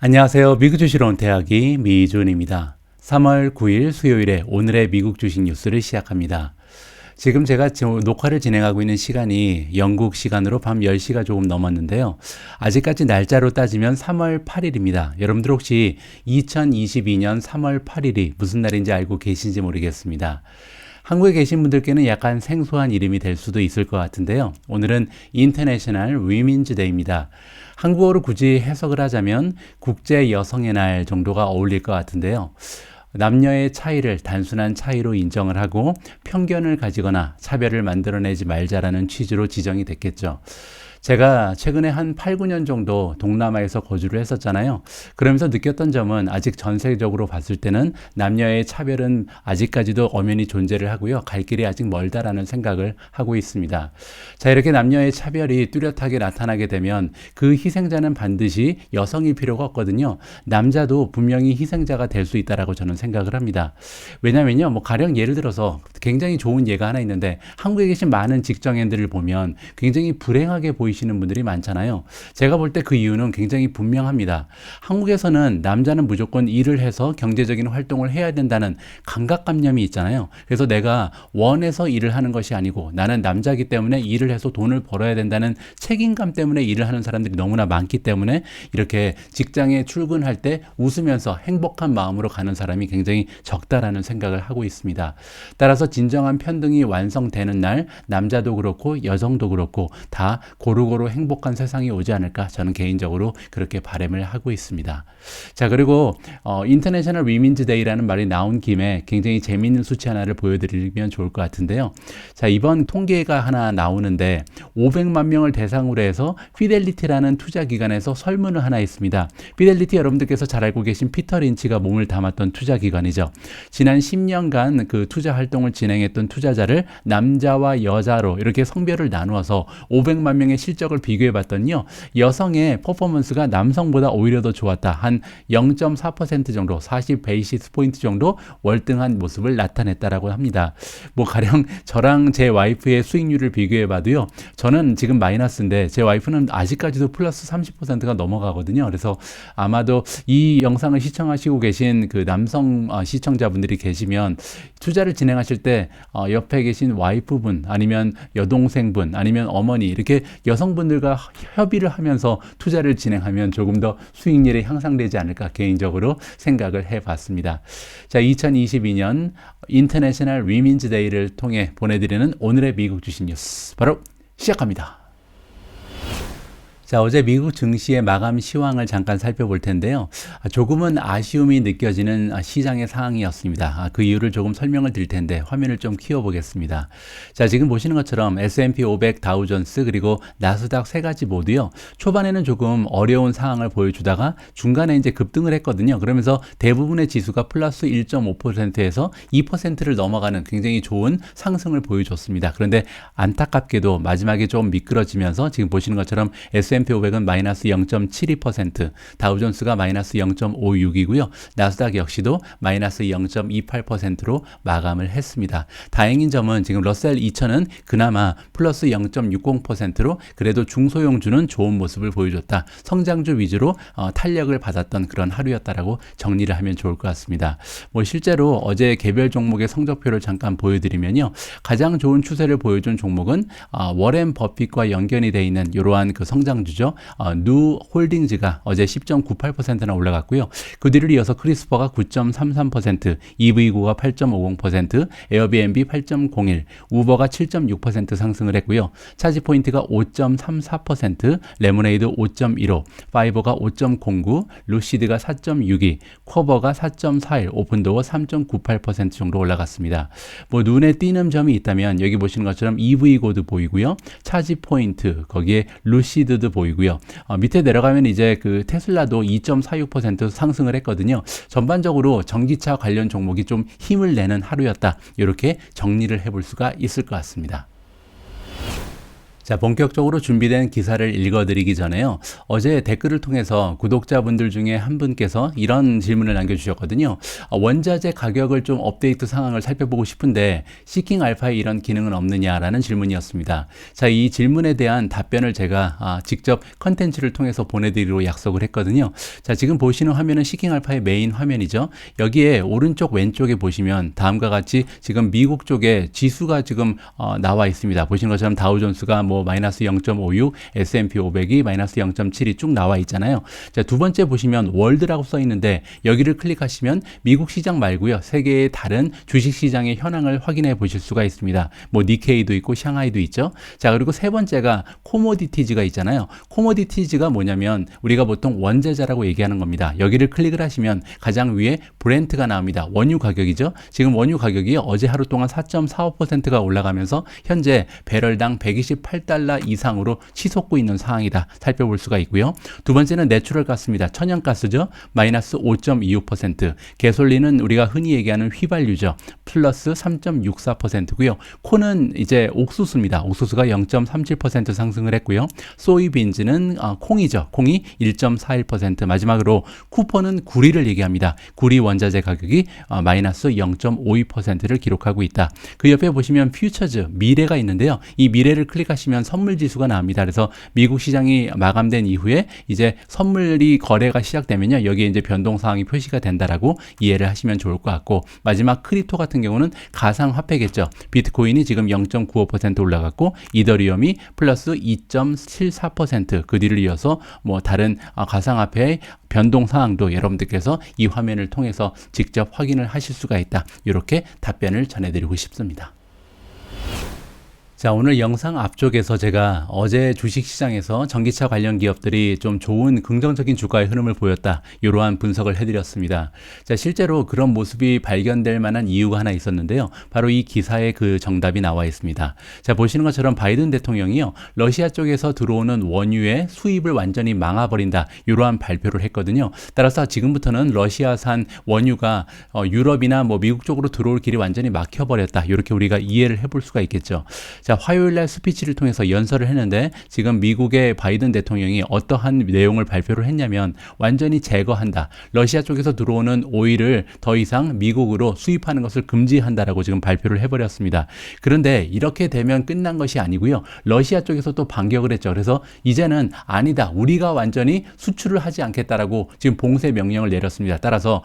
안녕하세요. 미국 주식으로 온 대학이 미준입니다. 3월 9일 수요일에 오늘의 미국 주식 뉴스를 시작합니다. 지금 제가 녹화를 진행하고 있는 시간이 영국 시간으로 밤 10시가 조금 넘었는데요. 아직까지 날짜로 따지면 3월 8일입니다. 여러분들 혹시 2022년 3월 8일이 무슨 날인지 알고 계신지 모르겠습니다. 한국에 계신 분들께는 약간 생소한 이름이 될 수도 있을 것 같은데요. 오늘은 인터내셔널 위민즈 데이입니다. 한국어로 굳이 해석을 하자면 국제 여성의 날 정도가 어울릴 것 같은데요. 남녀의 차이를 단순한 차이로 인정을 하고 편견을 가지거나 차별을 만들어내지 말자라는 취지로 지정이 됐겠죠. 제가 최근에 한 8, 9년 정도 동남아에서 거주를 했었잖아요. 그러면서 느꼈던 점은 아직 전세적으로 봤을 때는 남녀의 차별은 아직까지도 엄연히 존재를 하고요. 갈 길이 아직 멀다라는 생각을 하고 있습니다. 자, 이렇게 남녀의 차별이 뚜렷하게 나타나게 되면 그 희생자는 반드시 여성일 필요가 없거든요. 남자도 분명히 희생자가 될 수 있다라고 저는 생각을 합니다. 왜냐면요, 가령 예를 들어서 굉장히 좋은 예가 하나 있는데 한국에 계신 많은 직장인들을 보면 굉장히 불행하게 보이시는 분들이 많잖아요. 제가 볼 때 그 이유는 굉장히 분명합니다. 한국에서는 남자는 무조건 일을 해서 경제적인 활동을 해야 된다는 강박관념이 있잖아요. 그래서 내가 원해서 일을 하는 것이 아니고 나는 남자이기 때문에 일을 해서 돈을 벌어야 된다는 책임감 때문에 일을 하는 사람들이 너무나 많기 때문에 이렇게 직장에 출근할 때 웃으면서 행복한 마음으로 가는 사람이 굉장히 적다라는 생각을 하고 있습니다. 따라서 진정한 편등이 완성되는 날 남자도 그렇고 여성도 그렇고 다 고루고루 행복한 세상이 오지 않을까 저는 개인적으로 그렇게 바람을 하고 있습니다. 자, 그리고 인터내셔널 위민즈 데이라는 말이 나온 김에 굉장히 재미있는 수치 하나를 보여드리면 좋을 것 같은데요. 자, 이번 통계가 하나 나오는데 500만 명을 대상으로 해서 피델리티라는 투자기관에서 설문을 하나 했습니다. 피델리티 여러분들께서 잘 알고 계신 피터 린치가 몸을 담았던 투자기관이죠. 지난 10년간 그 투자 활동을 진행했던 투자자를 남자와 여자로 이렇게 성별을 나누어서 500만 명의 실적을 비교해 봤더니요. 여성의 퍼포먼스가 남성보다 오히려 더 좋았다. 한 0.4% 정도, 40 베이시스 포인트 정도 월등한 모습을 나타냈다라고 합니다. 가령 저랑 제 와이프의 수익률을 비교해 봐도요. 저는 지금 마이너스인데 제 와이프는 아직까지도 플러스 30%가 넘어가거든요. 그래서 아마도 이 영상을 시청하시고 계신 그 남성 시청자분들이 계시면 투자를 진행하실 때 옆에 계신 와이프분 아니면 여동생분 아니면 어머니 이렇게 여성분들과 협의를 하면서 투자를 진행하면 조금 더 수익률이 향상되지 않을까 개인적으로 생각을 해봤습니다. 자, 2022년 인터내셔널 위민즈 데이를 통해 보내드리는 오늘의 미국 주식 뉴스 바로 시작합니다. 자, 어제 미국 증시의 마감 시황을 잠깐 살펴볼 텐데요. 조금은 아쉬움이 느껴지는 시장의 상황이었습니다. 그 이유를 조금 설명을 드릴 텐데 화면을 좀 키워보겠습니다. 자, 지금 보시는 것처럼 S&P 500, 다우존스 그리고 나스닥 세 가지 모두요. 초반에는 조금 어려운 상황을 보여주다가 중간에 이제 급등을 했거든요. 그러면서 대부분의 지수가 플러스 1.5%에서 2%를 넘어가는 굉장히 좋은 상승을 보여줬습니다. 그런데 안타깝게도 마지막에 좀 미끄러지면서 지금 보시는 것처럼 S&P 500은 마이너스 0.72%, 다우존스가 마이너스 0.56이고요. 나스닥 역시도 마이너스 0.28%로 마감을 했습니다. 다행인 점은 지금 러셀 2000은 그나마 플러스 0.60%로 그래도 중소형주는 좋은 모습을 보여줬다. 성장주 위주로 탄력을 받았던 그런 하루였다라고 정리를 하면 좋을 것 같습니다. 실제로 어제 개별 종목의 성적표를 잠깐 보여드리면요. 가장 좋은 추세를 보여준 종목은 워렌 버핏과 연결이 되어 있는 이러한 그 성장주죠. 누 홀딩즈가 어제 10.98%나 올라갔고요. 그 뒤를 이어서 크리스퍼가 9.33%, EV고가 8.50%, 에어비앤비 8.01, 우버가 7.6% 상승을 했고요. 차지포인트가 5.34%, 레모네이드 5.15, 파이버가 5.09, 루시드가 4.62, 쿼버가 4.41, 오픈도어 3.98% 정도 올라갔습니다. 눈에 띄는 점이 있다면 여기 보시는 것처럼 EV고도 보이고요. 차지포인트, 거기에 루시드도 보이고요. 밑에 내려가면 이제 그 테슬라도 2.46% 상승을 했거든요. 전반적으로 전기차 관련 종목이 좀 힘을 내는 하루였다. 이렇게 정리를 해볼 수가 있을 것 같습니다. 자, 본격적으로 준비된 기사를 읽어드리기 전에요. 어제 댓글을 통해서 구독자분들 중에 한 분께서 이런 질문을 남겨주셨거든요. 원자재 가격을 좀 업데이트 상황을 살펴보고 싶은데 시킹 알파에 이런 기능은 없느냐라는 질문이었습니다. 자, 이 질문에 대한 답변을 제가 직접 컨텐츠를 통해서 보내드리기로 약속을 했거든요. 자, 지금 보시는 화면은 시킹 알파의 메인 화면이죠. 여기에 오른쪽 왼쪽에 보시면 다음과 같이 지금 미국 쪽에 지수가 지금 나와 있습니다. 보시는 것처럼 다우존스가 마이너스 0.56, S&P 500이 마이너스 0.72 쭉 나와 있잖아요. 자, 두 번째 보시면 월드라고 써 있는데 여기를 클릭하시면 미국 시장 말고요. 세계의 다른 주식 시장의 현황을 확인해 보실 수가 있습니다. 니케이도 있고 샹하이도 있죠. 자, 그리고 세 번째가 코모디티즈가 있잖아요. 코모디티즈가 뭐냐면 우리가 보통 원자재라고 얘기하는 겁니다. 여기를 클릭을 하시면 가장 위에 브렌트가 나옵니다. 원유 가격이죠. 지금 원유 가격이 어제 하루 동안 4.45%가 올라가면서 현재 배럴당 128달러 이상으로 치솟고 있는 상황이다. 살펴볼 수가 있고요. 두 번째는 내추럴 가스입니다. 천연가스죠. 마이너스 5.25%. 개솔린은 우리가 흔히 얘기하는 휘발유죠. 플러스 3.64%고요. 콘은 이제 옥수수입니다. 옥수수가 0.37% 상승을 했고요. 소이빈즈는 콩이죠. 콩이 1.41%. 마지막으로 쿠퍼는 구리를 얘기합니다. 구리 원자재 가격이 마이너스 0.52%를 기록하고 있다. 그 옆에 보시면 퓨처즈, 미래가 있는데요. 이 미래를 클릭하시면 선물 지수가 나옵니다. 그래서 미국 시장이 마감된 이후에 이제 선물이 거래가 시작되면요. 여기에 이제 변동 사항이 표시가 된다라고 이해를 하시면 좋을 것 같고, 마지막 크립토 같은 경우는 가상화폐겠죠. 비트코인이 지금 0.95% 올라갔고 이더리움이 플러스 2.74%, 그 뒤를 이어서 다른 가상화폐의 변동 사항도 여러분들께서 이 화면을 통해서 직접 확인을 하실 수가 있다. 이렇게 답변을 전해드리고 싶습니다. 자, 오늘 영상 앞쪽에서 제가 어제 주식시장에서 전기차 관련 기업들이 좀 좋은 긍정적인 주가의 흐름을 보였다. 이러한 분석을 해드렸습니다. 자, 실제로 그런 모습이 발견될 만한 이유가 하나 있었는데요. 바로 이 기사에 그 정답이 나와 있습니다. 자, 보시는 것처럼 바이든 대통령이요. 러시아 쪽에서 들어오는 원유의 수입을 완전히 막아버린다. 이러한 발표를 했거든요. 따라서 지금부터는 러시아산 원유가 유럽이나 미국 쪽으로 들어올 길이 완전히 막혀버렸다. 이렇게 우리가 이해를 해볼 수가 있겠죠. 자, 화요일날 스피치를 통해서 연설을 했는데 지금 미국의 바이든 대통령이 어떠한 내용을 발표를 했냐면 완전히 제거한다. 러시아 쪽에서 들어오는 오일을 더 이상 미국으로 수입하는 것을 금지한다라고 지금 발표를 해버렸습니다. 그런데 이렇게 되면 끝난 것이 아니고요. 러시아 쪽에서 또 반격을 했죠. 그래서 이제는 아니다. 우리가 완전히 수출을 하지 않겠다라고 지금 봉쇄 명령을 내렸습니다. 따라서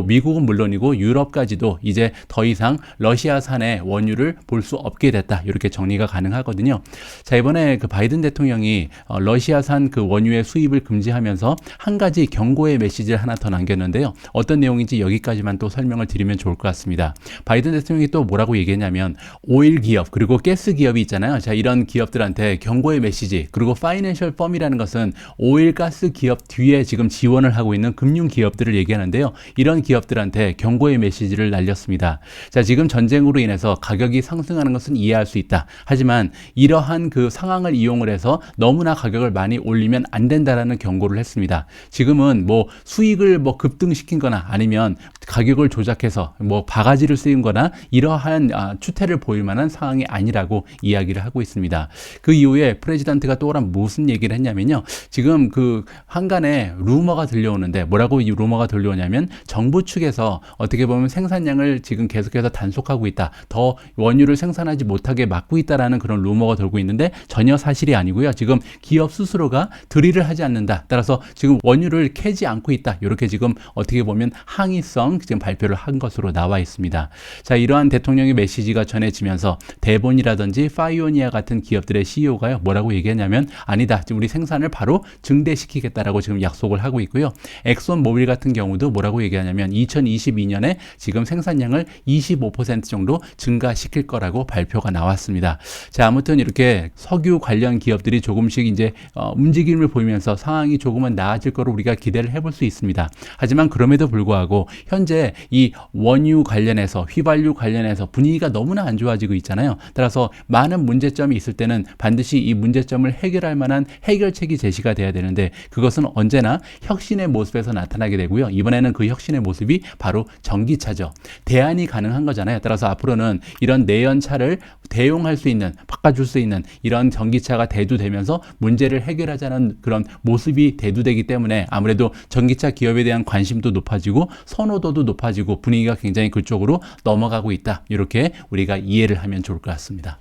미국은 물론이고 유럽까지도 이제 더 이상 러시아산의 원유를 볼 수 없게 됐다. 이렇게 정리가 가능하거든요. 자, 이번에 그 바이든 대통령이 러시아산 그 원유의 수입을 금지하면서 한 가지 경고의 메시지를 하나 더 남겼는데요. 어떤 내용인지 여기까지만 또 설명을 드리면 좋을 것 같습니다. 바이든 대통령이 또 뭐라고 얘기했냐면 오일 기업 그리고 가스 기업이 있잖아요. 자, 이런 기업들한테 경고의 메시지, 그리고 파이낸셜 펌이라는 것은 오일 가스 기업 뒤에 지금 지원을 하고 있는 금융 기업들을 얘기하는데요. 이런 기업들한테 경고의 메시지를 날렸습니다. 자, 지금 전쟁으로 인해서 가격이 상승하는 것은 이해할 수 있다. 하지만 이러한 그 상황을 이용을 해서 너무나 가격을 많이 올리면 안 된다라는 경고를 했습니다. 지금은 수익을 급등시킨 거나 아니면 가격을 조작해서 바가지를 쓰인 거나 이러한 추태를 보일 만한 상황이 아니라고 이야기를 하고 있습니다. 그 이후에 프레지던트가 또 무슨 얘기를 했냐면요. 지금 그 한간에 루머가 들려오는데 뭐라고 이 루머가 들려오냐면 정부 측에서 어떻게 보면 생산량을 지금 계속해서 단속하고 있다. 더 원유를 생산하지 못하게 막고 있다라는 그런 루머가 돌고 있는데 전혀 사실이 아니고요. 지금 기업 스스로가 드릴을 하지 않는다. 따라서 지금 원유를 캐지 않고 있다. 이렇게 지금 어떻게 보면 항의성 지금 발표를 한 것으로 나와 있습니다. 자, 이러한 대통령의 메시지가 전해지면서 대본이라든지 파이오니아 같은 기업들의 CEO가요. 뭐라고 얘기했냐면 아니다. 지금 우리 생산을 바로 증대시키겠다라고 지금 약속을 하고 있고요. 엑손 모빌 같은 경우도 뭐라고 얘기하냐면 2022년에 지금 생산량을 25% 정도 증가시킬 거라고 발표가 나왔습니다. 자, 아무튼 이렇게 석유 관련 기업들이 조금씩 이제 움직임을 보이면서 상황이 조금은 나아질 거로 우리가 기대를 해볼 수 있습니다. 하지만 그럼에도 불구하고 현재 이 원유 관련해서 휘발유 관련해서 분위기가 너무나 안 좋아지고 있잖아요. 따라서 많은 문제점이 있을 때는 반드시 이 문제점을 해결할 만한 해결책이 제시가 돼야 되는데 그것은 언제나 혁신의 모습에서 나타나게 되고요. 이번에는 그 혁신의 모습이 바로 전기차죠. 대안이 가능한 거잖아요. 따라서 앞으로는 이런 내연차를 대용할 수 있는 바꿔줄 수 있는 이런 전기차가 대두되면서 문제를 해결하자는 그런 모습이 대두되기 때문에 아무래도 전기차 기업에 대한 관심도 높아지고 선호도도 높아지고 분위기가 굉장히 그쪽으로 넘어가고 있다. 이렇게 우리가 이해를 하면 좋을 것 같습니다.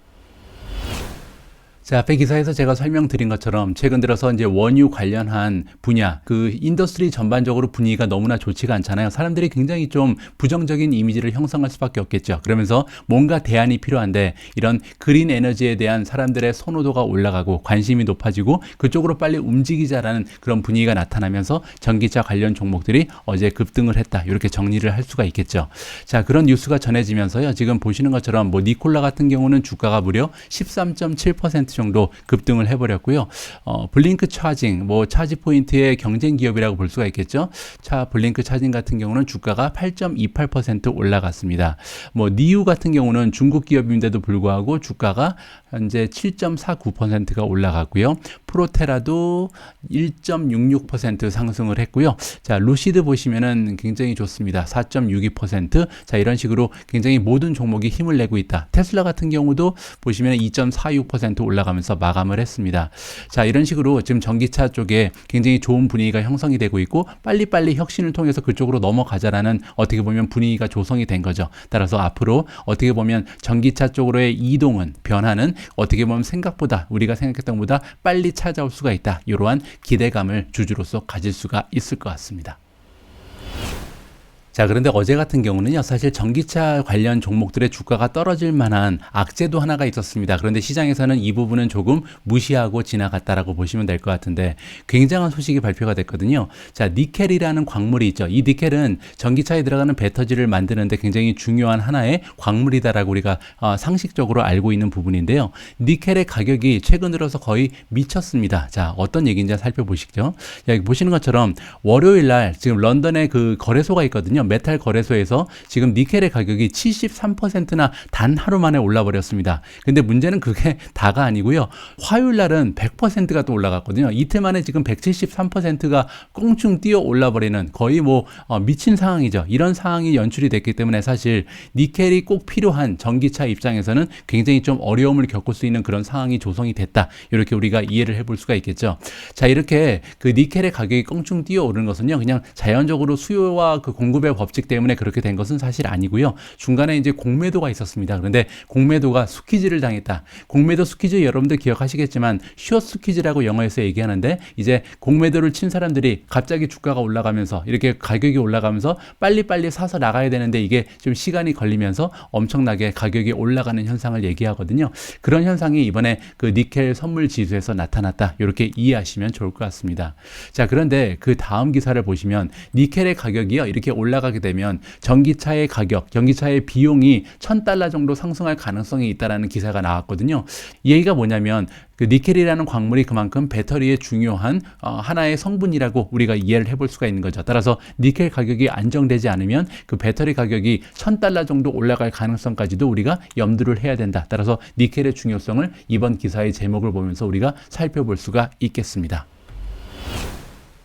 자, 앞에 기사에서 제가 설명드린 것처럼 최근 들어서 이제 원유 관련한 분야, 그 인더스트리 전반적으로 분위기가 너무나 좋지가 않잖아요. 사람들이 굉장히 좀 부정적인 이미지를 형성할 수밖에 없겠죠. 그러면서 뭔가 대안이 필요한데 이런 그린 에너지에 대한 사람들의 선호도가 올라가고 관심이 높아지고 그쪽으로 빨리 움직이자라는 그런 분위기가 나타나면서 전기차 관련 종목들이 어제 급등을 했다. 이렇게 정리를 할 수가 있겠죠. 자, 그런 뉴스가 전해지면서요. 지금 보시는 것처럼 뭐 니콜라 같은 경우는 주가가 무려 13.7% 정도 급등을 해버렸고요. 블링크 차징, 뭐 차지 포인트의 경쟁 기업이라고 볼 수가 있겠죠. 블링크 차징 같은 경우는 주가가 8.28% 올라갔습니다. 뭐 니우 같은 경우는 중국 기업인데도 불구하고 주가가 현재 7.49%가 올라갔고요. 프로테라도 1.66% 상승을 했고요. 자, 루시드 보시면은 굉장히 좋습니다. 4.62%. 자, 이런 식으로 굉장히 모든 종목이 힘을 내고 있다. 테슬라 같은 경우도 보시면 2.46% 올라가면서 마감을 했습니다. 자, 이런 식으로 지금 전기차 쪽에 굉장히 좋은 분위기가 형성이 되고 있고 빨리빨리 혁신을 통해서 그쪽으로 넘어가자라는 어떻게 보면 분위기가 조성이 된 거죠. 따라서 앞으로 어떻게 보면 전기차 쪽으로의 이동은 변화는 어떻게 보면 생각보다 우리가 생각했던 것보다 빨리 찾아올 수가 있다. 이러한 기대감을 주주로서 가질 수가 있을 것 같습니다. 자, 그런데 어제 같은 경우는요, 사실 전기차 관련 종목들의 주가가 떨어질 만한 악재도 하나가 있었습니다. 그런데 시장에서는 이 부분은 조금 무시하고 지나갔다라고 보시면 될 것 같은데 굉장한 소식이 발표가 됐거든요. 자, 니켈이라는 광물이 있죠. 이 니켈은 전기차에 들어가는 배터리를 만드는데 굉장히 중요한 하나의 광물이다라고 우리가 상식적으로 알고 있는 부분인데요. 니켈의 가격이 최근 들어서 거의 미쳤습니다. 자, 어떤 얘기인지 살펴보시죠. 여기 보시는 것처럼 월요일 날 지금 런던에 그 거래소가 있거든요. 메탈 거래소에서 지금 니켈의 가격이 73%나 단 하루 만에 올라버렸습니다. 근데 문제는 그게 다가 아니고요. 화요일 날은 100%가 또 올라갔거든요. 이틀 만에 지금 173%가 꽁충 뛰어 올라버리는 거의 뭐 미친 상황이죠. 이런 상황이 연출이 됐기 때문에 사실 니켈이 꼭 필요한 전기차 입장에서는 굉장히 좀 어려움을 겪을 수 있는 그런 상황이 조성이 됐다. 이렇게 우리가 이해를 해볼 수가 있겠죠. 자, 이렇게 그 니켈의 가격이 꽁충 뛰어 오르는 것은요. 그냥 자연적으로 수요와 그 공급의 법칙 때문에 그렇게 된 것은 사실 아니고요. 중간에 이제 공매도가 있었습니다. 그런데 공매도가 스퀴즈를 당했다. 공매도 스퀴즈 여러분들 기억하시겠지만 숏 스퀴즈라고 영어에서 얘기하는데 이제 공매도를 친 사람들이 갑자기 주가가 올라가면서 이렇게 가격이 올라가면서 빨리빨리 사서 나가야 되는데 이게 좀 시간이 걸리면서 엄청나게 가격이 올라가는 현상을 얘기하거든요. 그런 현상이 이번에 그 니켈 선물 지수에서 나타났다. 이렇게 이해하시면 좋을 것 같습니다. 자, 그런데 그 다음 기사를 보시면 니켈의 가격이요. 이렇게 올라가게 되면 전기차의 가격, 전기차의 비용이 $1,000 정도 상승할 가능성이 있다라는 기사가 나왔거든요. 이 얘기가 뭐냐면 그 니켈이라는 광물이 그만큼 배터리의 중요한 하나의 성분이라고 우리가 이해를 해볼 수가 있는 거죠. 따라서 니켈 가격이 안정되지 않으면 그 배터리 가격이 $1,000 정도 올라갈 가능성까지도 우리가 염두를 해야 된다. 따라서 니켈의 중요성을 이번 기사의 제목을 보면서 우리가 살펴볼 수가 있겠습니다.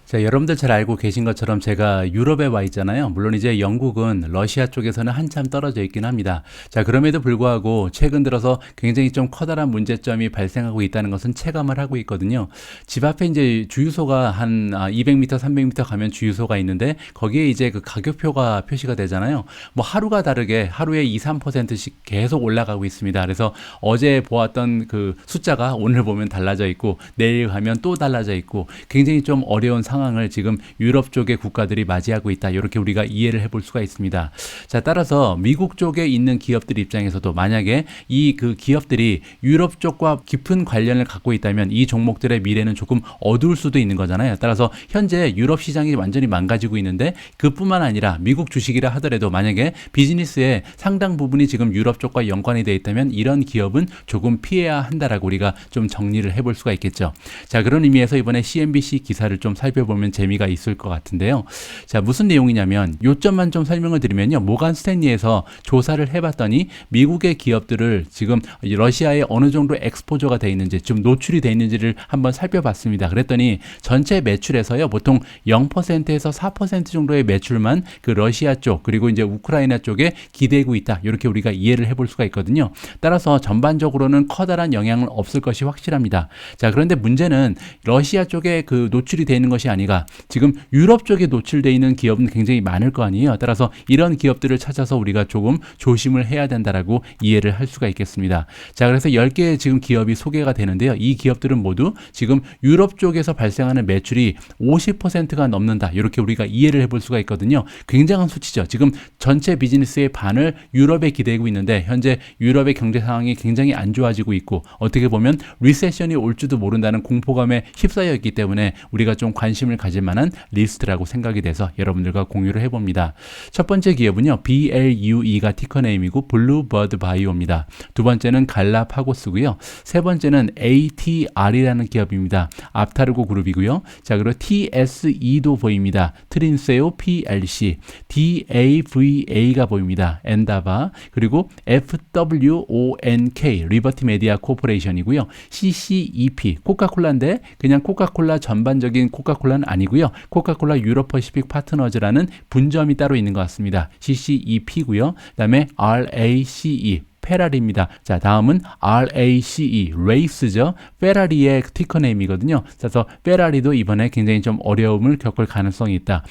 자, 여러분들 잘 알고 계신 것처럼 제가 유럽에 와 있잖아요. 물론 이제 영국은 러시아 쪽에서는 한참 떨어져 있긴 합니다. 자, 그럼에도 불구하고 최근 들어서 굉장히 좀 커다란 문제점이 발생하고 있다는 것은 체감을 하고 있거든요. 집 앞에 이제 주유소가 한 200m, 300m 가면 주유소가 있는데 거기에 이제 그 가격표가 표시가 되잖아요. 뭐 하루가 다르게 하루에 2, 3%씩 계속 올라가고 있습니다. 그래서 어제 보았던 그 숫자가 오늘 보면 달라져 있고 내일 가면 또 달라져 있고 굉장히 좀 어려운 상황을 지금 유럽 쪽의 국가들이 맞이하고 있다. 이렇게 우리가 이해를 해볼 수가 있습니다. 자, 따라서 미국 쪽에 있는 기업들 입장에서도 만약에 이 그 기업들이 유럽 쪽과 깊은 관련을 갖고 있다면 이 종목들의 미래는 조금 어두울 수도 있는 거잖아요. 따라서 현재 유럽 시장이 완전히 망가지고 있는데 그뿐만 아니라 미국 주식이라 하더라도 만약에 비즈니스의 상당 부분이 지금 유럽 쪽과 연관이 되어 있다면 이런 기업은 조금 피해야 한다라고 우리가 좀 정리를 해볼 수가 있겠죠. 자, 그런 의미에서 이번에 CNBC 기사를 좀 살펴볼 살펴보면 재미가 있을 것 같은데요. 자, 무슨 내용이냐면 요점만 좀 설명을 드리면요. 모간 스탠리에서 조사를 해봤더니 미국의 기업들을 지금 러시아에 어느 정도 엑스포저가 돼 있는지, 좀 노출이 돼 있는지를 한번 살펴봤습니다. 그랬더니 전체 매출에서요, 보통 0%에서 4% 정도의 매출만 그 러시아 쪽, 그리고 이제 우크라이나 쪽에 기대고 있다. 이렇게 우리가 이해를 해볼 수가 있거든요. 따라서 전반적으로는 커다란 영향은 없을 것이 확실합니다. 자, 그런데 문제는 러시아 쪽에 그 노출이 되어 있는 것이 아니라 지금 유럽 쪽에 노출되어 있는 기업은 굉장히 많을 거 아니에요. 따라서 이런 기업들을 찾아서 우리가 조금 조심을 해야 된다라고 이해를 할 수가 있겠습니다. 자, 그래서 10개의 지금 기업이 소개가 되는데요. 이 기업들은 모두 지금 유럽 쪽에서 발생하는 매출이 50%가 넘는다. 이렇게 우리가 이해를 해볼 수가 있거든요. 굉장한 수치죠. 지금 전체 비즈니스의 반을 유럽에 기대고 있는데 현재 유럽의 경제 상황이 굉장히 안 좋아지고 있고, 어떻게 보면 리세션이 올지도 모른다는 공포감에 휩싸여 있기 때문에 우리가 좀 관심을 가질 만한 리스트라고 생각이 돼서 여러분들과 공유를 해봅니다. 첫 번째 기업은요, BLUE가 티커네임이고 블루버드 바이오입니다. 두 번째는 갈라파고스고요. 세 번째는 ATR이라는 기업입니다. 앞타르고 그룹이고요. 자, 그리고 TSE도 보입니다. 트린세오 PLC, DAVA가 보입니다. 엔다바, 그리고 FWONK 리버티 메디아 코퍼레이션이고요. CCEP 코카콜라인데 그냥 코카콜라 전반적인 코카콜라는 아니고요. 코카콜라 유럽 퍼시픽 파트너즈라는 분점이 따로 있는 것 같습니다. CCEP고요. 그다음에 RACE 페라리입니다. 자, 다음은 RACE, 레이스죠. 페라리의 티커네임이거든요. 그래서 페라리도 이번에 굉장히 좀 어려움을 겪을 가능성이 있다.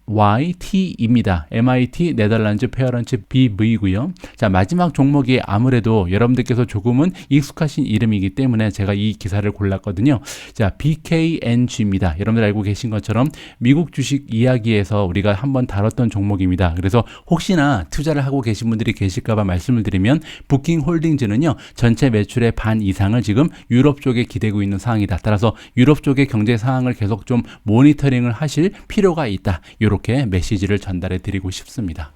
MYT입니다. MIT 네덜란드 페어런츠 BV고요. 자, 마지막 종목이 아무래도 여러분들께서 조금은 익숙하신 이름이기 때문에 제가 이 기사를 골랐거든요. 자, BKNG입니다. 여러분들 알고 계신 것처럼 미국 주식 이야기에서 우리가 한번 다뤘던 종목입니다. 그래서 혹시나 투자를 하고 계신 분들이 계실까봐 말씀을 드리면, 부킹홀딩즈는요, 전체 매출의 반 이상을 지금 유럽 쪽에 기대고 있는 상황이다. 따라서 유럽 쪽의 경제 상황을 계속 좀 모니터링을 하실 필요가 있다. 이렇게 메시지를 전달해 드리고 싶습니다.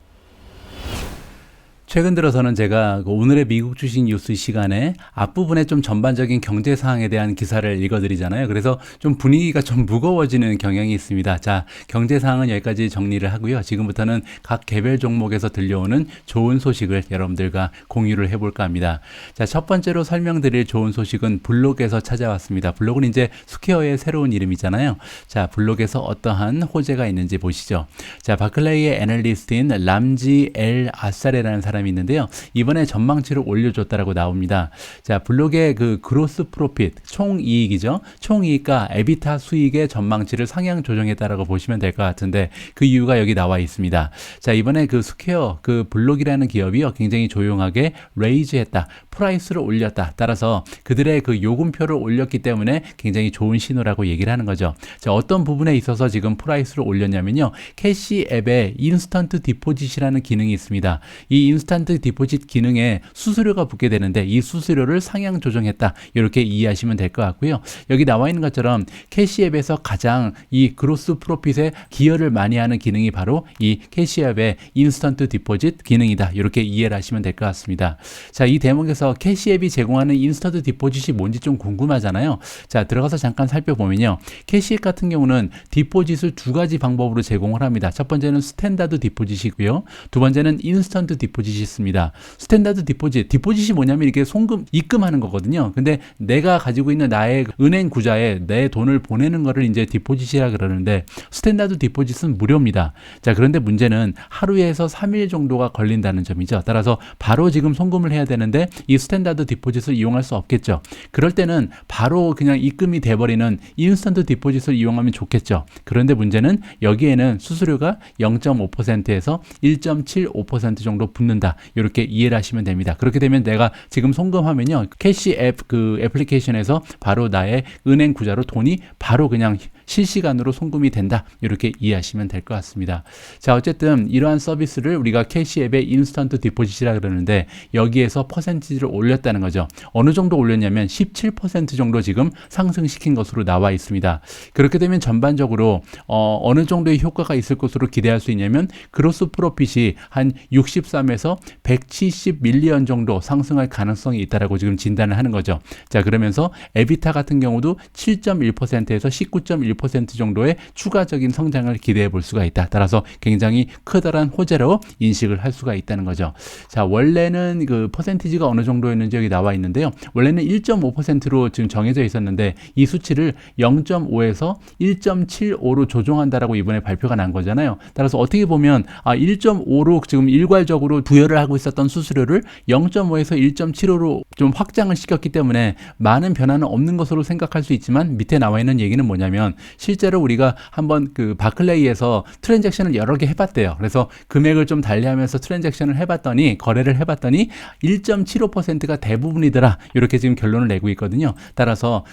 최근 들어서는 제가 오늘의 미국 주식 뉴스 시간에 앞부분에 좀 전반적인 경제 상황에 대한 기사를 읽어드리잖아요. 그래서 좀 분위기가 좀 무거워지는 경향이 있습니다. 자, 경제 상황은 여기까지 정리를 하고요. 지금부터는 각 개별 종목에서 들려오는 좋은 소식을 여러분들과 공유를 해볼까 합니다. 자, 첫 번째로 설명드릴 좋은 소식은 블록에서 찾아왔습니다. 블록은 이제 스퀘어의 새로운 이름이잖아요. 자, 블록에서 어떠한 호재가 있는지 보시죠. 자, 바클레이의 애널리스트인 람지 엘 아사레라는 사람이 있는데요. 이번에 전망치를 올려줬다라고 나옵니다. 자, 블록의 그 그로스 프로핏, 총이익이죠. 총이익과 에비타 수익의 전망치를 상향 조정했다라고 보시면 될 것 같은데, 그 이유가 여기 나와 있습니다. 자, 이번에 그 스퀘어, 그 블록이라는 기업이요, 굉장히 조용하게 레이즈했다, 프라이스를 올렸다. 따라서 그들의 그 요금표를 올렸기 때문에 굉장히 좋은 신호라고 얘기를 하는 거죠. 자, 어떤 부분에 있어서 지금 프라이스를 올렸냐면요, 캐시 앱에 인스턴트 디포짓이라는 기능이 있습니다. 이 인스턴트 디포짓 기능에 수수료가 붙게 되는데 이 수수료를 상향 조정했다. 이렇게 이해하시면 될 것 같고요. 여기 나와 있는 것처럼 캐시앱에서 가장 이 그로스 프로핏에 기여를 많이 하는 기능이 바로 이 캐시앱의 인스턴트 디포짓 기능이다. 이렇게 이해를 하시면 될 것 같습니다. 자, 이 대목에서 캐시앱이 제공하는 인스턴트 디포짓이 뭔지 좀 궁금하잖아요. 자, 들어가서 잠깐 살펴보면요. 캐시앱 같은 경우는 디포짓을 두 가지 방법으로 제공을 합니다. 첫 번째는 스탠다드 디포짓이고요. 두 번째는 인스턴트 디포짓이 있습니다. 스탠다드 디포짓이 뭐냐면 이게 송금, 입금하는 거거든요. 근데 내가 가지고 있는 나의 은행 구자에 내 돈을 보내는 거를 이제 디포짓이라 그러는데, 스탠다드 디포짓은 무료입니다. 자, 그런데 문제는 하루에서 3일 정도가 걸린다는 점이죠. 따라서 바로 지금 송금을 해야 되는데 이 스탠다드 디포짓을 이용할 수 없겠죠. 그럴 때는 바로 그냥 입금이 돼버리는 인스턴트 디포짓을 이용하면 좋겠죠. 그런데 문제는 여기에는 수수료가 0.5%에서 1.75% 정도 붙는다. 이렇게 이해를 하시면 됩니다. 그렇게 되면 내가 지금 송금하면요, 캐시 앱 그 애플리케이션에서 바로 나의 은행 구자로 돈이 바로 그냥 실시간으로 송금이 된다. 이렇게 이해하시면 될 것 같습니다. 자, 어쨌든 이러한 서비스를 우리가 캐시앱의 인스턴트 디포짓이라 그러는데 여기에서 퍼센티지를 올렸다는 거죠. 어느 정도 올렸냐면 17% 정도 지금 상승시킨 것으로 나와 있습니다. 그렇게 되면 전반적으로 어느 정도의 효과가 있을 것으로 기대할 수 있냐면 그로스 프로핏이 한 63에서 170 밀리언 정도 상승할 가능성이 있다라고 지금 진단을 하는 거죠. 자, 그러면서 에비타 같은 경우도 7.1%에서 19.1% 1% 정도의 추가적인 성장을 기대해 볼 수가 있다. 따라서 굉장히 커다란 호재로 인식을 할 수가 있다는 거죠. 자, 원래는 그 퍼센티지가 어느 정도였는지 여기 나와 있는데요. 원래는 1.5%로 지금 정해져 있었는데 이 수치를 0.5에서 1.75로 조정한다라고 이번에 발표가 난 거잖아요. 따라서 어떻게 보면 1.5로 지금 일괄적으로 부여를 하고 있었던 수수료를 0.5에서 1.75로 좀 확장을 시켰기 때문에 많은 변화는 없는 것으로 생각할 수 있지만 밑에 나와 있는 얘기는 뭐냐면 실제로 우리가 한번 그 바클레이에서 트랜잭션을 여러 개 해봤대요. 그래서 금액을 좀 달리하면서 트랜잭션을 해봤더니 거래를 해봤더니 1.75%가 대부분이더라. 이렇게 지금 결론을 내고 있거든요. 따라서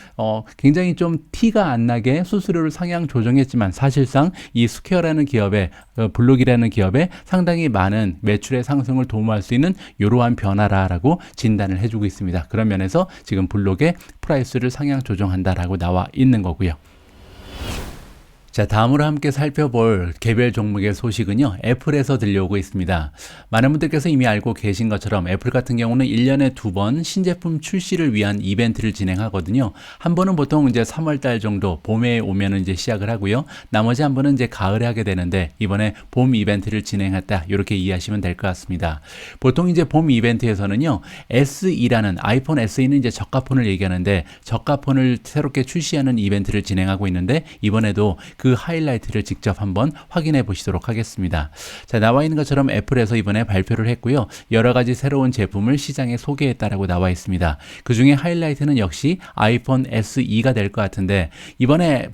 굉장히 좀 티가 안 나게 수수료를 상향 조정했지만 사실상 이 스퀘어라는 기업의 블록이라는 기업에 상당히 많은 매출의 상승을 도모할 수 있는 이러한 변화라고 진단을 해주고 있습니다. 그런 면에서 지금 블록의 프라이스를 상향 조정한다라고 나와 있는 거고요. 자, 다음으로 함께 살펴볼 개별 종목의 소식은요, 애플에서 들려오고 있습니다. 많은 분들께서 이미 알고 계신 것처럼 애플 같은 경우는 1년에 2번 신제품 출시를 위한 이벤트를 진행하거든요. 한 번은 보통 이제 3월달 정도 봄에 오면은 이제 시작을 하고요. 나머지 한 번은 이제 가을에 하게 되는데 이번에 봄 이벤트를 진행했다. 이렇게 이해하시면 될 것 같습니다. 보통 이제 봄 이벤트에서는요, SE라는 아이폰 SE는 이제 저가폰을 얘기하는데 저가폰을 새롭게 출시하는 이벤트를 진행하고 있는데 이번에도 그 하이라이트를 직접 한번 확인해 보시도록 하겠습니다. 자, 나와 있는 것처럼 애플에서 이번에 발표를 했고요. 여러 가지 새로운 제품을 시장에 소개했다라고 나와 있습니다. 그 중에 하이라이트는 역시 아이폰 SE가 될 것 같은데 이번에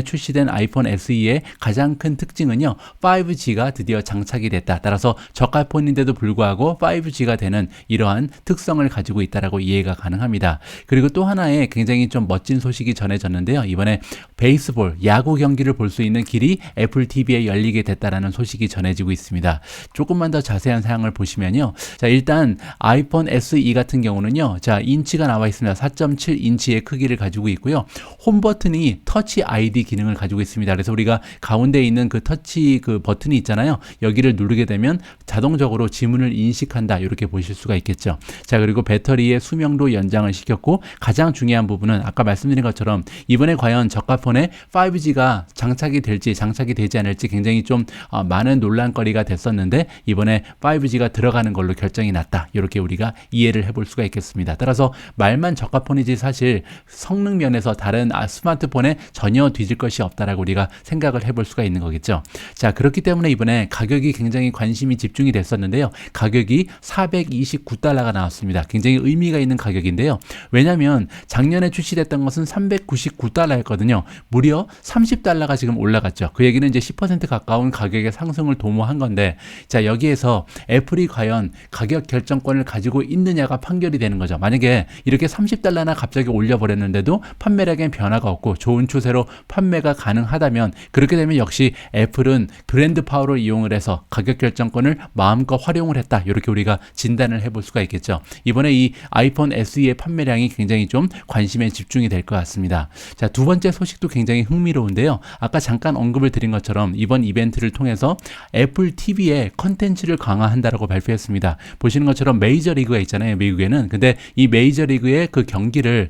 출시된 아이폰 SE의 가장 큰 특징은요. 5G가 드디어 장착이 됐다. 따라서 저가폰인데도 불구하고 5G가 되는 이러한 특성을 가지고 있다라고 이해가 가능합니다. 그리고 또 하나의 굉장히 좀 멋진 소식이 전해졌는데요. 이번에 베이스볼, 야구 경기를 볼 수 있는 길이 애플 TV에 열리게 됐다라는 소식이 전해지고 있습니다. 조금만 더 자세한 사항을 보시면요. 자, 일단 아이폰 SE 같은 경우는요. 자, 인치가 나와 있습니다. 4.7인치의 크기를 가지고 있고요. 홈 버튼이 터치 ID 기능을 가지고 있습니다. 그래서 우리가 가운데 있는 그 터치 그 버튼이 있잖아요. 여기를 누르게 되면 자동적으로 지문을 인식한다. 이렇게 보실 수가 있겠죠. 자, 그리고 배터리의 수명도 연장을 시켰고 가장 중요한 부분은 아까 말씀드린 것처럼 이번에 과연 저가폰에 5G가 장착이 될지 장착이 되지 않을지 굉장히 좀 많은 논란거리가 됐었는데 이번에 5G가 들어가는 걸로 결정이 났다. 이렇게 우리가 이해를 해볼 수가 있겠습니다. 따라서 말만 저가폰이지 사실 성능 면에서 다른 스마트폰에 전혀 뒤질 것이 없다라고 우리가 생각을 해볼 수가 있는 거겠죠. 자, 그렇기 때문에 이번에 가격이 굉장히 관심이 집중이 됐었는데요. 가격이 $429가 나왔습니다. 굉장히 의미가 있는 가격인데요. 왜냐하면 작년에 출시됐던 것은 $399였거든요. 무려 $30가 지금 올라갔죠. 그 얘기는 이제 10% 가까운 가격의 상승을 도모한 건데, 자, 여기에서 애플이 과연 가격 결정권을 가지고 있느냐가 판결이 되는 거죠. 만약에 이렇게 $30나 갑자기 올려버렸는데도 판매량엔 변화가 없고 좋은 추세로 판매가 가능하다면 그렇게 되면 역시 애플은 브랜드 파워를 이용을 해서 가격 결정권을 마음껏 활용을 했다. 이렇게 우리가 진단을 해볼 수가 있겠죠. 이번에 이 아이폰 SE의 판매량이 굉장히 좀 관심에 집중이 될 것 같습니다. 자, 두 번째 소식도 굉장히 흥미로운데요. 아까 잠깐 언급을 드린 것처럼 이번 이벤트를 통해서 애플 TV에 컨텐츠를 강화한다라고 발표했습니다. 보시는 것처럼 메이저리그가 있잖아요. 미국에는. 근데 이 메이저리그의 그 경기를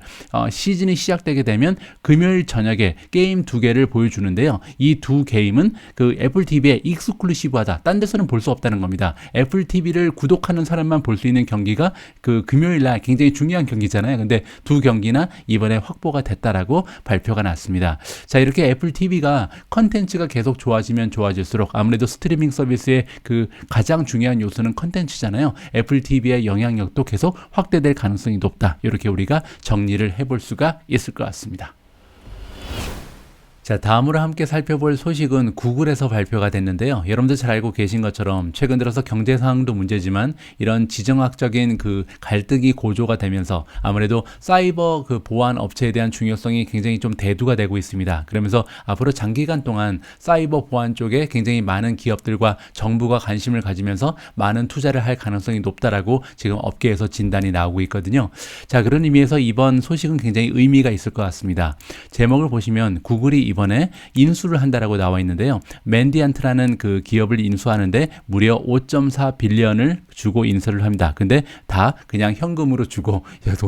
시즌이 시작되게 되면 금요일 저녁에 게임 2개를 보여주는데요. 이 두 게임은 그 애플 TV에 익스클루시브하다. 딴 데서는 볼 수 없다는 겁니다. 애플 TV를 구독하는 사람만 볼 수 있는 경기가 그 금요일 날 굉장히 중요한 경기잖아요. 근데 두 경기나 이번에 확보가 됐다라고 발표가 났습니다. 자, 이렇게 애플 TV가 컨텐츠가 계속 좋아지면 좋아질수록 아무래도 스트리밍 서비스의 그 가장 중요한 요소는 컨텐츠잖아요. 애플 TV의 영향력도 계속 확대될 가능성이 높다. 이렇게 우리가 정리를 해볼 수가 있을 것 같습니다. 자, 다음으로 함께 살펴볼 소식은 구글에서 발표가 됐는데요. 여러분들 잘 알고 계신 것처럼 최근 들어서 경제 상황도 문제지만 이런 지정학적인 그 갈등이 고조가 되면서 아무래도 사이버 그 보안 업체에 대한 중요성이 굉장히 좀 대두가 되고 있습니다. 그러면서 앞으로 장기간 동안 사이버 보안 쪽에 굉장히 많은 기업들과 정부가 관심을 가지면서 많은 투자를 할 가능성이 높다라고 지금 업계에서 진단이 나오고 있거든요. 자, 그런 의미에서 이번 소식은 굉장히 의미가 있을 것 같습니다. 제목을 보시면 구글이 이번에 인수를 한다라고 나와 있는데요. 맨디안트라는 그 기업을 인수하는데 무려 5.4 빌리언을 주고 인수를 합니다. 근데 다 그냥 현금으로 주고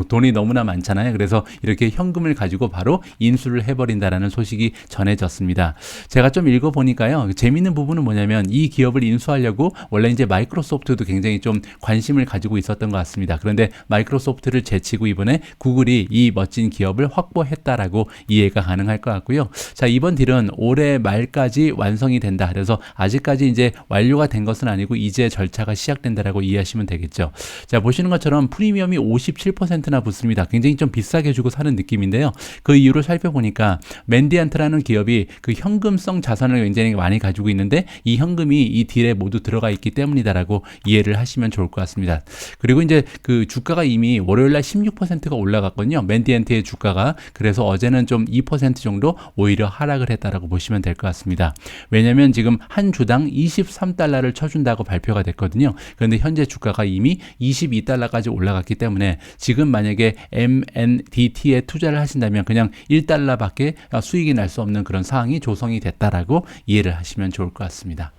돈이 너무나 많잖아요. 그래서 이렇게 현금을 가지고 바로 인수를 해버린다라는 소식이 전해졌습니다. 제가 좀 읽어보니까요. 재밌는 부분은 뭐냐면 이 기업을 인수하려고 원래 이제 마이크로소프트도 굉장히 좀 관심을 가지고 있었던 것 같습니다. 그런데 마이크로소프트를 제치고 이번에 구글이 이 멋진 기업을 확보했다라고 이해가 가능할 것 같고요. 자, 이번 딜은 올해 말까지 완성이 된다. 그래서 아직까지 이제 완료가 된 것은 아니고 이제 절차가 시작된다라고 이해하시면 되겠죠. 자, 보시는 것처럼 프리미엄이 57%나 붙습니다. 굉장히 좀 비싸게 주고 사는 느낌인데요. 그 이유를 살펴보니까 맨디안트라는 기업이 그 현금성 자산을 굉장히 많이 가지고 있는데 이 현금이 이 딜에 모두 들어가 있기 때문이다라고 이해를 하시면 좋을 것 같습니다. 그리고 이제 그 주가가 이미 월요일날 16%가 올라갔거든요. 맨디안트의 주가가. 그래서 어제는 좀 2% 정도 오히려 하락을 했다라고 보시면 될 것 같습니다. 왜냐면 지금 한 주당 23달러를 쳐준다고 발표가 됐거든요. 그런데 현재 주가가 이미 22달러까지 올라갔기 때문에 지금 만약에 MNDT에 투자를 하신다면 그냥 1달러밖에 수익이 날 수 없는 그런 상황이 조성이 됐다라고 이해를 하시면 좋을 것 같습니다.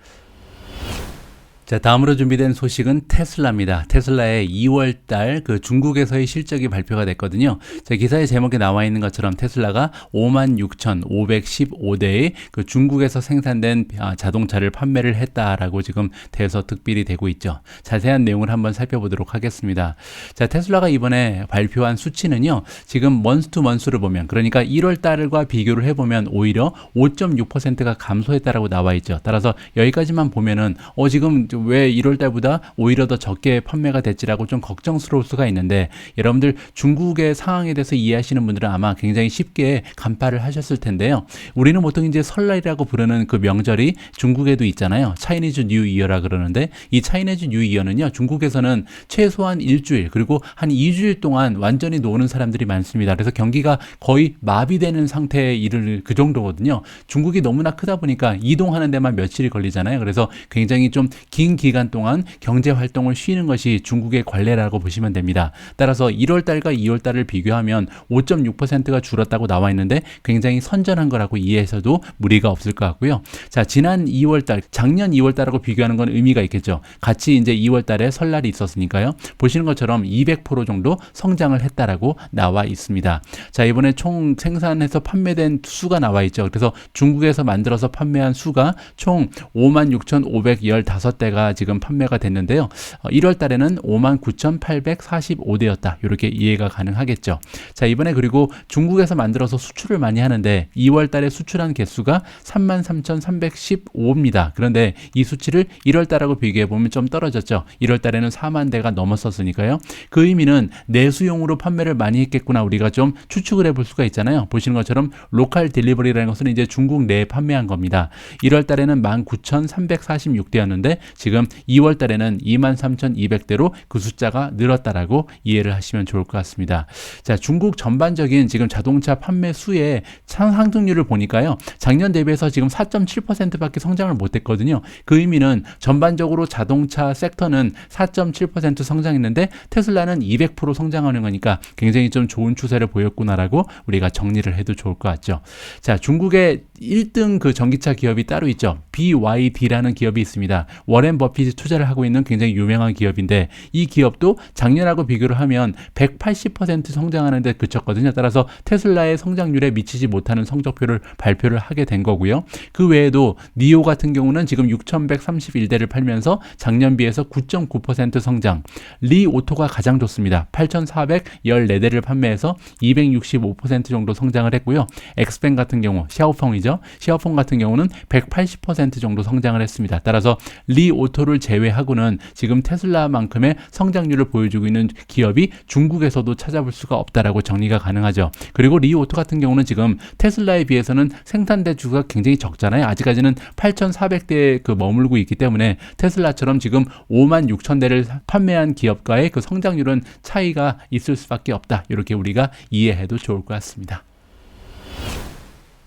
자, 다음으로 준비된 소식은 테슬라입니다. 테슬라의 2월달 그 중국에서의 실적이 발표가 됐거든요. 자, 기사의 제목에 나와 있는 것처럼 테슬라가 56,515대의 그 중국에서 생산된 자동차를 판매를 했다라고 지금 대서특필이 되고 있죠. 자세한 내용을 한번 살펴보도록 하겠습니다. 자, 테슬라가 이번에 발표한 수치는요. 지금 먼스 투 먼스를 보면 그러니까 1월달과 비교를 해보면 오히려 5.6%가 감소했다라고 나와 있죠. 따라서 여기까지만 보면은 지금 왜 1월 달보다 오히려 더 적게 판매가 됐지라고 좀 걱정스러울 수가 있는데 여러분들 중국의 상황에 대해서 이해하시는 분들은 아마 굉장히 쉽게 간파를 하셨을 텐데요. 우리는 보통 이제 설날이라고 부르는 그 명절이 중국에도 있잖아요. 차이니즈 뉴 이어라 그러는데 이 차이니즈 뉴 이어는요. 중국에서는 최소한 일주일 그리고 한 2주일 동안 완전히 노는 사람들이 많습니다. 그래서 경기가 거의 마비되는 상태에 이를 그 정도거든요. 중국이 너무나 크다 보니까 이동하는 데만 며칠이 걸리잖아요. 그래서 굉장히 좀 긴 기간 동안 경제 활동을 쉬는 것이 중국의 관례라고 보시면 됩니다. 따라서 1월 달과 2월 달을 비교하면 5.6%가 줄었다고 나와 있는데 굉장히 선전한 거라고 이해해서도 무리가 없을 것 같고요. 자, 지난 2월 달, 작년 2월 달하고 비교하는 건 의미가 있겠죠. 같이 이제 2월 달에 설날이 있었으니까요. 보시는 것처럼 200% 정도 성장을 했다라고 나와 있습니다. 자, 이번에 총 생산해서 판매된 수가 나와 있죠. 그래서 중국에서 만들어서 판매한 수가 총 56,515대가 지금 판매가 됐는데요. 1월 달에는 59,845대였다. 이렇게 이해가 가능하겠죠. 자, 이번에 그리고 중국에서 만들어서 수출을 많이 하는데 2월 달에 수출한 개수가 33,315입니다. 그런데 이 수치를 1월 달하고 비교해 보면 좀 떨어졌죠. 1월 달에는 4만 대가 넘었었으니까요. 그 의미는 내수용으로 판매를 많이 했겠구나 우리가 좀 추측을 해볼 수가 있잖아요. 보시는 것처럼 로컬 딜리버리라는 것은 이제 중국 내에 판매한 겁니다. 1월 달에는 19,346대였는데 지금 2월 달에는 23,200대로 그 숫자가 늘었다라고 이해를 하시면 좋을 것 같습니다. 자, 중국 전반적인 지금 자동차 판매 수의 상승률을 보니까요. 작년 대비해서 지금 4.7%밖에 성장을 못했거든요. 그 의미는 전반적으로 자동차 섹터는 4.7% 성장했는데 테슬라는 200% 성장하는 거니까 굉장히 좀 좋은 추세를 보였구나라고 우리가 정리를 해도 좋을 것 같죠. 자, 중국의 1등 그 전기차 기업이 따로 있죠. BYD라는 기업이 있습니다. 워렌 버핏이 투자를 하고 있는 굉장히 유명한 기업인데 이 기업도 작년하고 비교를 하면 180% 성장하는 데 그쳤거든요. 따라서 테슬라의 성장률에 미치지 못하는 성적표를 발표를 하게 된 거고요. 그 외에도 니오 같은 경우는 지금 6,131대를 팔면서 작년 비해서 9.9% 성장. 리 오토가 가장 좋습니다. 8,414대를 판매해서 265% 정도 성장을 했고요. 엑스펜 같은 경우 샤오펑이죠. 샤오펑 같은 경우는 180% 정도 성장을 했습니다. 따라서 리 오토를 제외하고는 지금 테슬라만큼의 성장률을 보여주고 있는 기업이 중국에서도 찾아볼 수가 없다라고 정리가 가능하죠. 그리고 리 오토 같은 경우는 지금 테슬라에 비해서는 생산 대수가 굉장히 적잖아요. 아직까지는 8,400대에 머물고 있기 때문에 테슬라처럼 지금 56,000대를 판매한 기업과의 그 성장률은 차이가 있을 수밖에 없다. 이렇게 우리가 이해해도 좋을 것 같습니다.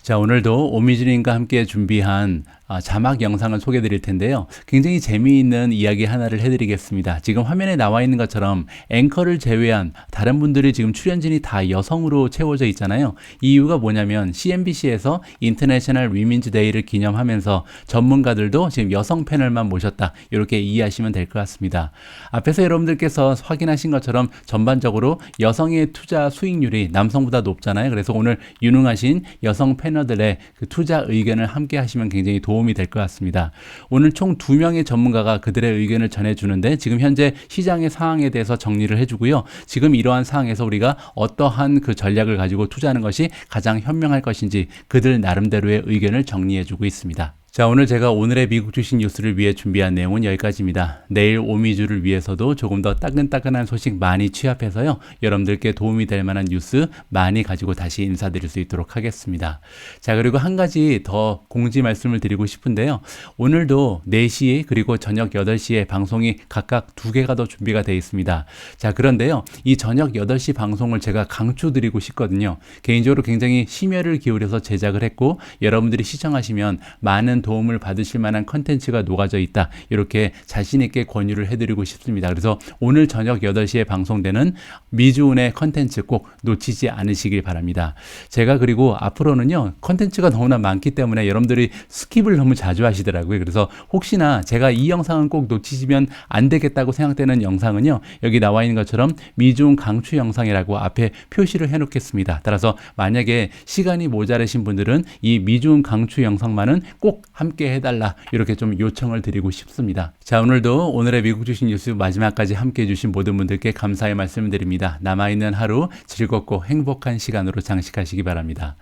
자, 오늘도 오미준님과 함께 준비한 자막 영상을 소개해 드릴 텐데요. 굉장히 재미있는 이야기 하나를 해드리겠습니다. 지금 화면에 나와 있는 것처럼 앵커를 제외한 다른 분들이 지금 출연진이 다 여성으로 채워져 있잖아요. 이 이유가 뭐냐면 CNBC에서 인터내셔널 위민즈 데이를 기념하면서 전문가들도 지금 여성 패널만 모셨다. 이렇게 이해하시면 될 것 같습니다. 앞에서 여러분들께서 확인하신 것처럼 전반적으로 여성의 투자 수익률이 남성보다 높잖아요. 그래서 오늘 유능하신 여성 패널들의 그 투자 의견을 함께 하시면 굉장히 도움이 될 것 같습니다. 오늘 총 2명의 전문가가 그들의 의견을 전해주는데 지금 현재 시장의 상황에 대해서 정리를 해주고요. 지금 이러한 상황에서 우리가 어떠한 그 전략을 가지고 투자하는 것이 가장 현명할 것인지 그들 나름대로의 의견을 정리해주고 있습니다. 자, 오늘 제가 오늘의 미국 주식 뉴스를 위해 준비한 내용은 여기까지입니다. 내일 오미주를 위해서도 조금 더 따끈따끈한 소식 많이 취합해서요. 여러분들께 도움이 될 만한 뉴스 많이 가지고 다시 인사드릴 수 있도록 하겠습니다. 자, 그리고 한 가지 더 공지 말씀을 드리고 싶은데요. 오늘도 4시 그리고 저녁 8시에 방송이 각각 2개가 더 준비가 되어 있습니다. 자, 그런데요. 이 저녁 8시 방송을 제가 강추드리고 싶거든요. 개인적으로 굉장히 심혈을 기울여서 제작을 했고 여러분들이 시청하시면 많은 도움을 받으실 만한 컨텐츠가 녹아져 있다. 이렇게 자신 있게 권유를 해드리고 싶습니다. 그래서 오늘 저녁 8시에 방송되는 미주은의 컨텐츠 꼭 놓치지 않으시길 바랍니다. 제가 그리고 앞으로는요. 컨텐츠가 너무나 많기 때문에 여러분들이 스킵을 너무 자주 하시더라고요. 그래서 혹시나 제가 이 영상은 꼭 놓치시면 안 되겠다고 생각되는 영상은요. 여기 나와 있는 것처럼 미주은 강추 영상이라고 앞에 표시를 해놓겠습니다. 따라서 만약에 시간이 모자라신 분들은 이 미주은 강추 영상만은 꼭 함께 해달라 이렇게 좀 요청을 드리고 싶습니다. 자, 오늘도 오늘의 미국 주식 뉴스 마지막까지 함께 해주신 모든 분들께 감사의 말씀을 드립니다. 남아있는 하루 즐겁고 행복한 시간으로 장식하시기 바랍니다.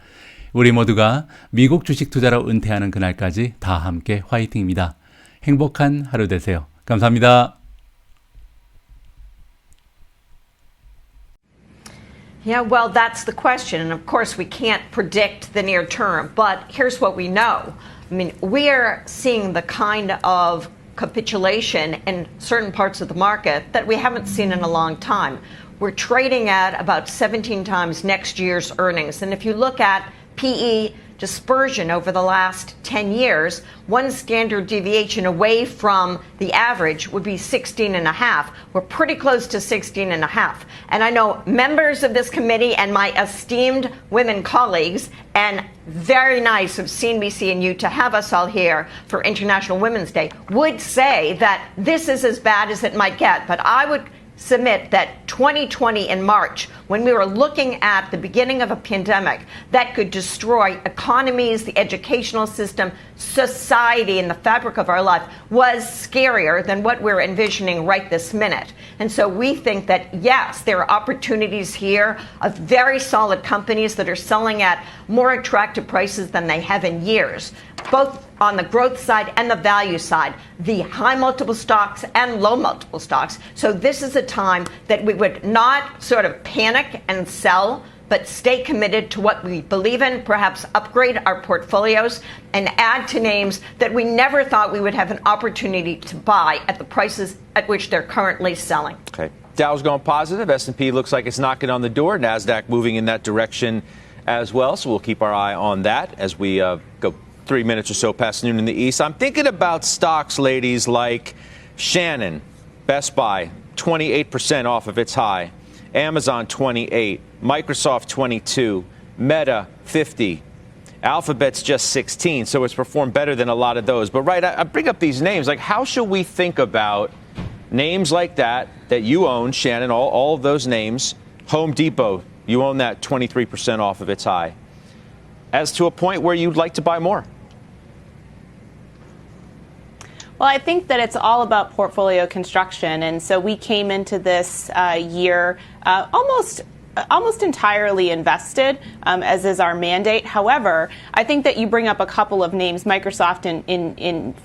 우리 모두가 미국 주식 투자로 은퇴하는 그날까지 다 함께 화이팅입니다. 행복한 하루 되세요. 감사합니다. Yeah, well, that's the question. And of course, we can't predict the near term. But here's what we know. I mean, we are seeing the kind of capitulation in certain parts of the market that we haven't seen in a long time. We're trading at about 17 times next year's earnings. And if you look at PE dispersion over the last 10 years, one standard deviation away from the average would be 16 and a half. We're pretty close to 16 and a half. And I know members of this committee and my esteemed women colleagues, and very nice of CNBC and you to have us all here for International Women's Day, would say that this is as bad as it might get. But I would submit that 2020 in March, when we were looking at the beginning of a pandemic that could destroy economies, the educational system, society, and the fabric of our life, was scarier than what we're envisioning right this minute. And so we think that, yes, there are opportunities here of very solid companies that are selling at more attractive prices than they have in years, both on the growth side and the value side, the high multiple stocks and low multiple stocks. So this is a time that we would not sort of panic and sell, but stay committed to what we believe in, perhaps upgrade our portfolios and add to names that we never thought we would have an opportunity to buy at the prices at which they're currently selling. Okay. Dow's going positive. S&P looks like it's knocking on the door. NASDAQ moving in that direction as well. So we'll keep our eye on that as we go 3 minutes or so past noon in the East. I'm thinking about stocks, ladies, like Shannon, Best Buy, 28% off of its high. Amazon, 28. Microsoft, 22. Meta, 50. Alphabet's just 16, so it's performed better than a lot of those. But, right, I bring up these names. Like, how should we think about names like that you own, Shannon, all of those names? Home Depot, you own that 23% off of its high, as to a point where you'd like to buy more? Well, I think that it's all about portfolio construction. And so we came into this year almost entirely invested, as is our mandate. However, I think that you bring up a couple of names, Microsoft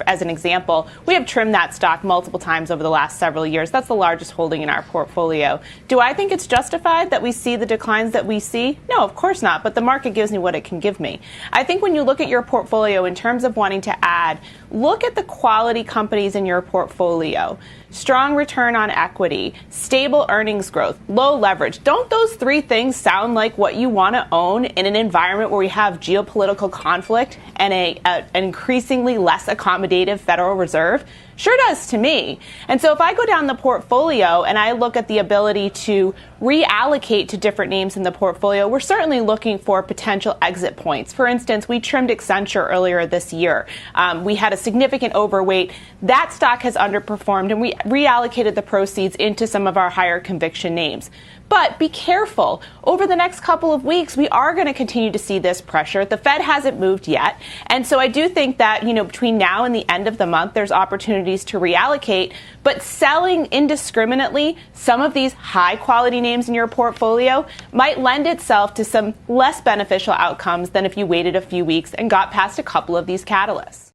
as an example. We have trimmed that stock multiple times over the last several years. That's the largest holding in our portfolio. Do I think it's justified that we see the declines that we see? No, of course not. But the market gives me what it can give me. I think when you look at your portfolio in terms of wanting to add look at the quality companies in your portfolio. Strong return on equity, stable earnings growth, low leverage. Don't those three things sound like what you want to own in an environment where we have geopolitical conflict and an increasingly less accommodative Federal Reserve? Sure does to me. And so if I go down the portfolio and I look at the ability to reallocate to different names in the portfolio, we're certainly looking for potential exit points. For instance, we trimmed Accenture earlier this year. We had a significant overweight. That stock has underperformed, and we reallocated the proceeds into some of our higher conviction names. But be careful. Over the next couple of weeks, we are going to continue to see this pressure. The Fed hasn't moved yet. And so I do think that, between now and the end of the month, there's opportunities to reallocate. But selling indiscriminately some of these high quality names in your portfolio might lend itself to some less beneficial outcomes than if you waited a few weeks and got past a couple of these catalysts.